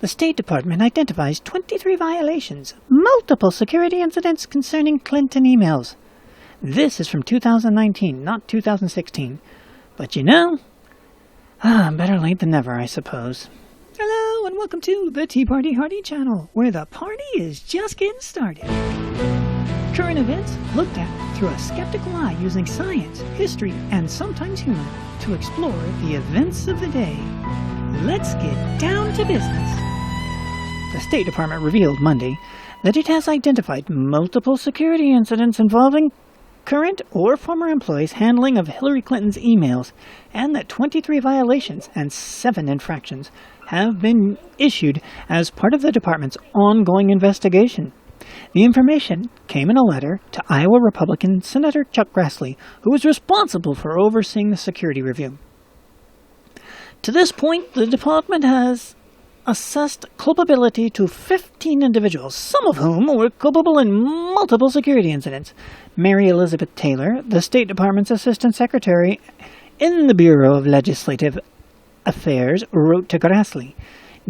The State Department identifies 23 violations, multiple security incidents concerning Clinton emails. This is from 2019, not 2016. But better late than never, I suppose. Hello, and welcome to the Tea Party Hardy channel, where the party is just getting started. Current events looked at through a skeptical eye using science, history, and sometimes humor to explore the events of the day. Let's get down to business. The State Department revealed Monday that it has identified multiple security incidents involving current or former employees' handling of Hillary Clinton's emails, and that 23 violations and 7 infractions have been issued as part of the department's ongoing investigation. The information came in a letter to Iowa Republican Senator Chuck Grassley, who was responsible for overseeing the security review. To this point, the department has assessed culpability to 15 individuals, some of whom were culpable in multiple security incidents. Mary Elizabeth Taylor, the State Department's Assistant Secretary in the Bureau of Legislative Affairs, wrote to Grassley,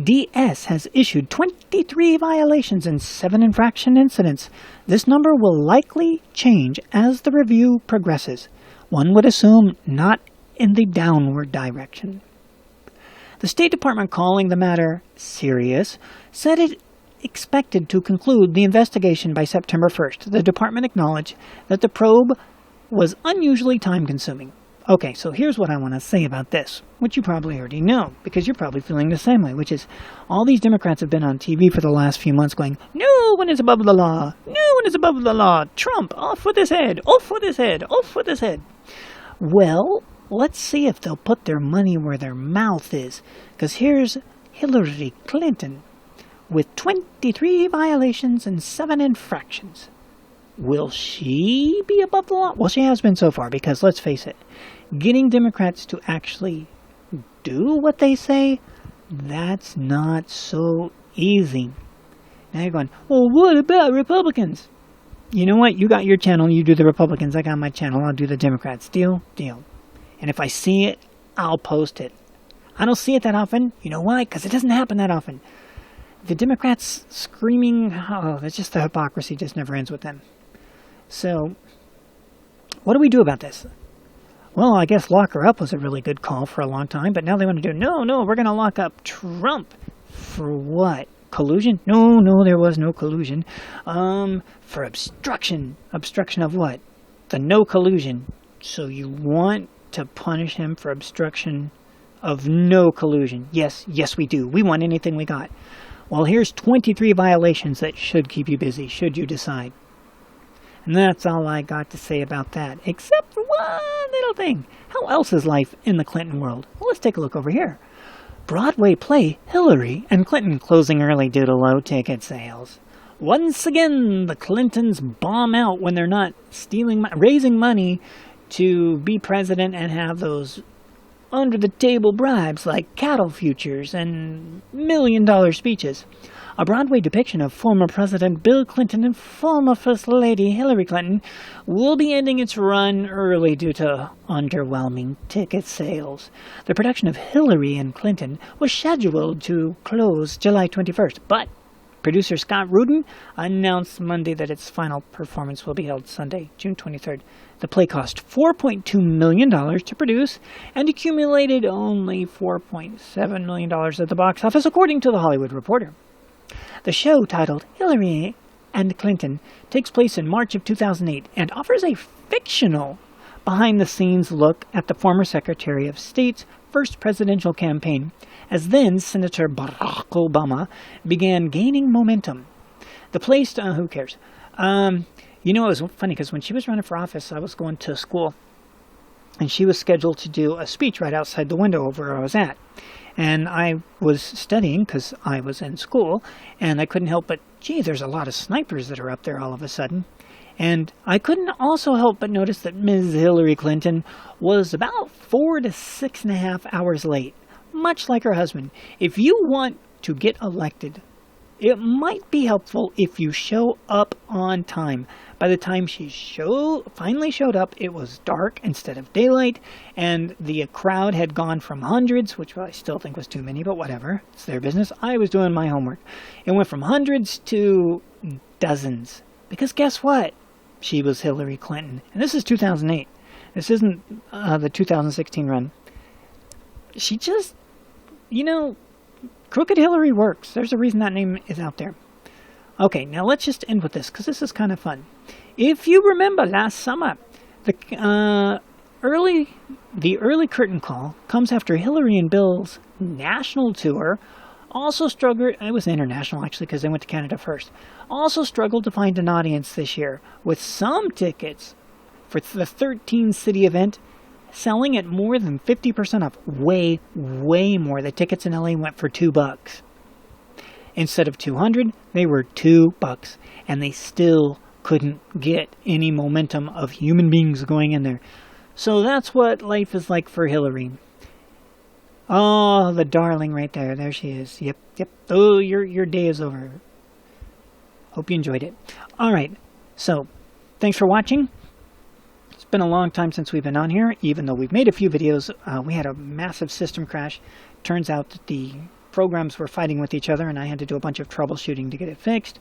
DS has issued 23 violations and 7 infraction incidents. This number will likely change as the review progresses. One would assume not in the downward direction. The State Department, calling the matter serious, said it expected to conclude the investigation by September 1st. The department acknowledged that the probe was unusually time-consuming. Okay, so here's what I want to say about this, which you probably already know, because you're probably feeling the same way, which is all these Democrats have been on TV for the last few months going, no one is above the law, no one is above the law, Trump, off with his head, off with his head, off with his head. Well, let's see if they'll put their money where their mouth is, because here's Hillary Clinton with 23 violations and 7 infractions. Will she be above the law? Well, she has been so far, because let's face it, getting Democrats to actually do what they say, that's not so easy. Now you're going, well, what about Republicans? You know what? You got your channel, you do the Republicans. I got my channel, I'll do the Democrats. Deal? Deal. And if I see it, I'll post it. I don't see it that often. You know why? Because it doesn't happen that often. The Democrats screaming, it's just the hypocrisy just never ends with them. So, what do we do about this? Well, I guess lock her up was a really good call for a long time, but now they want to do, no, we're going to lock up Trump. For what? Collusion? No, there was no collusion. For obstruction. Obstruction of what? The no collusion. So you want to punish him for obstruction of no collusion. Yes, we do. We want anything we got. Well, here's 23 violations that should keep you busy, should you decide. And that's all I got to say about that, except for one little thing. How else is life in the Clinton world? Well, let's take a look over here. Broadway play Hillary and Clinton closing early due to low ticket sales. Once again, the Clintons bomb out when they're not raising money to be president and have those under-the-table bribes like cattle futures and million-dollar speeches. A Broadway depiction of former President Bill Clinton and former First Lady Hillary Clinton will be ending its run early due to underwhelming ticket sales. The production of Hillary and Clinton was scheduled to close July 21st, but producer Scott Rudin announced Monday that its final performance will be held Sunday, June 23rd. The play cost $4.2 million to produce and accumulated only $4.7 million at the box office, according to The Hollywood Reporter. The show, titled Hillary and Clinton, takes place in March of 2008 and offers a fictional behind-the-scenes look at the former Secretary of State's first presidential campaign, as then Senator Barack Obama began gaining momentum. The play, who cares? It was funny because when she was running for office, I was going to school, and she was scheduled to do a speech right outside the window of where I was at. And I was studying because I was in school, and I couldn't help but, there's a lot of snipers that are up there all of a sudden. And I couldn't also help but notice that Ms. Hillary Clinton was about 4 to 6.5 hours late, much like her husband. If you want to get elected, It might be helpful if you show up on time. By the time she finally showed up, it was dark instead of daylight, and the crowd had gone from hundreds, which I still think was too many, but whatever. It's their business. I was doing my homework. It went from hundreds to dozens. Because guess what? She was Hillary Clinton. And this is 2008. This isn't the 2016 run. She just, Crooked Hillary works. There's a reason that name is out there. Okay, now let's just end with this, because this is kind of fun. If you remember last summer, the early curtain call comes after Hillary and Bill's national tour also struggled. It was international, actually, because they went to Canada first. Also struggled to find an audience this year, with some tickets for the 13-city event selling at more than 50% off. Way, way more. The tickets in LA went for $2. Instead of $200, they were $2, and they still couldn't get any momentum of human beings going in there. So that's what life is like for Hillary. Oh, the darling right there. There she is. Yep. Oh, your day is over. Hope you enjoyed it. All right. So, thanks for watching. It's been a long time since we've been on here, even though we've made a few videos. We had a massive system crash. Turns out that the programs were fighting with each other, and I had to do a bunch of troubleshooting to get it fixed.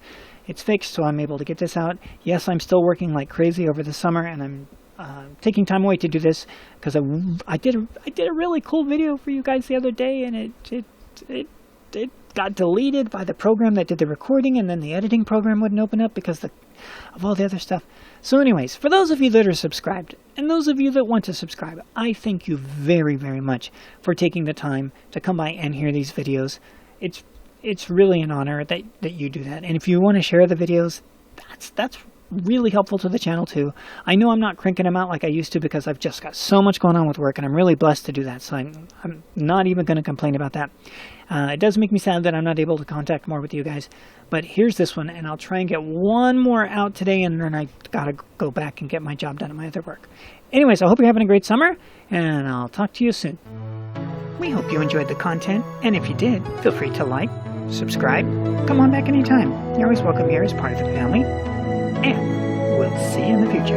It's fixed, so I'm able to get this out. Yes, I'm still working like crazy over the summer, and I'm taking time away to do this because I did a really cool video for you guys the other day, and it got deleted by the program that did the recording, and then the editing program wouldn't open up because of all the other stuff. So anyways, for those of you that are subscribed, and those of you that want to subscribe, I thank you very, very much for taking the time to come by and hear these videos. It's really an honor that you do that. And if you want to share the videos, that's really helpful to the channel too. I know I'm not cranking them out like I used to because I've just got so much going on with work, and I'm really blessed to do that, so I'm not even going to complain about that. It does make me sad that I'm not able to contact more with you guys, but here's this one, and I'll try and get one more out today, and then I gotta go back and get my job done at my other work. Anyways, I hope you're having a great summer, and I'll talk to you soon. We hope you enjoyed the content, and if you did, feel free to like, subscribe, come on back anytime. You're always welcome here as part of the family. And we'll see you in the future.